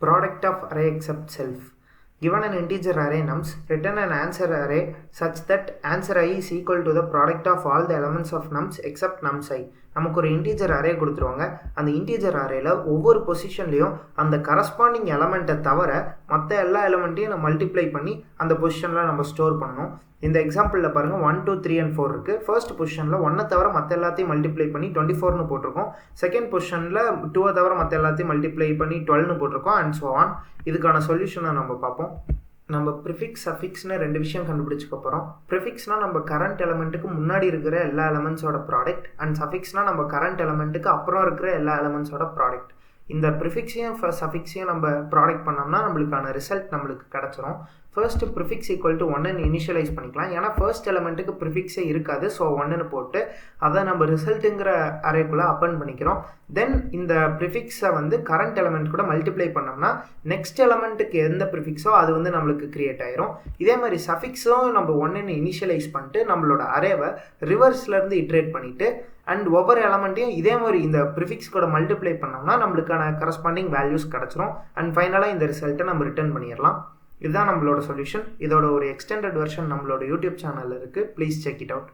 Product of array except self. Given an integer array nums, return an answer array such that answer I is equal to the product of all the elements of nums except nums I. நமக்கு ஒரு integer array கொடுத்துருவாங்க. அந்த integer அரேல ஒவ்வொரு பொசிஷன்லையும் அந்த corresponding எலமெண்ட்டை தவிர மற்ற எல்லா எலமெண்ட்டையும் நம்ம மல்டிப்ளை பண்ணி அந்த பொசிஷனில் நம்ம ஸ்டோர் பண்ணணும். இந்த எக்ஸாம்பிளில் பாருங்கள் 1 2 3 and 4 இருக்குது. ஃபர்ஸ்ட் பொசிஷனில் 1 தவிர மற்ற எல்லாத்தையும் மல்டிப்ளை பண்ணி 24னு போட்டிருக்கோம். செகண்ட் பொசிஷனில் 2 தவிர மற்ற எல்லாத்தையும் மல்டிப்ளை பண்ணி 12னு போட்டிருக்கோம் அண்ட் ஸோ ஆன். இதுக்கான சொல்யூஷனை நம்ம பார்ப்போம். நம்ம ப்ரிஃபிக்ஸ் சஃபிக்ஸ்னு ரெண்டு விஷயம் கண்டுபிடிச்சிக்க போகிறோம். ப்ரிஃபிக்ஸ்னால் நம்ம கரண்ட் எலமெண்ட்டுக்கு முன்னாடி இருக்கிற எல்லா எலமெண்ட்ஸோட ப்ராடக்ட் அண்ட் சஃபிக்ஸ்னால் நம்ம கரண்ட் எலமெண்ட்டுக்கு அப்புறம் இருக்கிற எல்லா எலமெண்ட்ஸோட ப்ராடக்ட். இந்த ப்ரிஃபிக்ஸையும் சஃபிக்ஸையும் நம்ம ப்ராடக்ட் பண்ணோம்னா நம்மளுக்கான ரிசல்ட் நம்மளுக்கு கிடச்சிரும். ஃபர்ஸ்ட் ப்ரிஃபிக்ஸ் ஈக்குவல் டு 1ன்னு இனிஷியலைஸ் பண்ணிக்கலாம். ஏன்னா ஃபர்ஸ்ட் எலமெண்ட்டுக்கு ப்ரிஃபிக்ஸே இருக்காது. ஸோ 1ன்னு போட்டு அதை நம்ம ரிசல்ட்டுங்கிற அரேக்குள்ளே அப்பன் பண்ணிக்கிறோம். தென் இந்த ப்ரிஃபிக்ஸை கரண்ட் எலமெண்ட் கூட மல்டிப்ளை பண்ணோம்னா நெக்ஸ்ட் எலமெண்ட்டுக்கு எந்த ப்ரிஃபிக்ஸோ அது நம்மளுக்கு கிரியேட் ஆயிரும். இதே மாதிரி சஃபிக்ஸும் நம்ம 1ன்னு இனிஷியலைஸ் பண்ணிட்டு நம்மளோட அரேவை ரிவர்ஸ்லேருந்து இட்ரேட் பண்ணிவிட்டு அண்ட் ஒவ்வொரு எலமெண்ட்டையும் இதே மாதிரி இந்த ப்ரிஃபிக்ஸ் கூட மல்டிப்ளை பண்ணோம்னா நம்மளுக்கான கரஸ்பாண்டிங் வேல்யூஸ் கிடச்சிரும். அண்ட் ஃபைனலாக இந்த ரிசல்ட்டை நம்ம ரிட்டர்ன் பண்ணிடலாம். இதுதான் நம்மளோட சொல்யூஷன். இதோட ஒரு எக்ஸ்டெண்டட் வெர்ஷன் நம்மளோட யூடியூப் சேனலில் இருக்குது. Please check it out.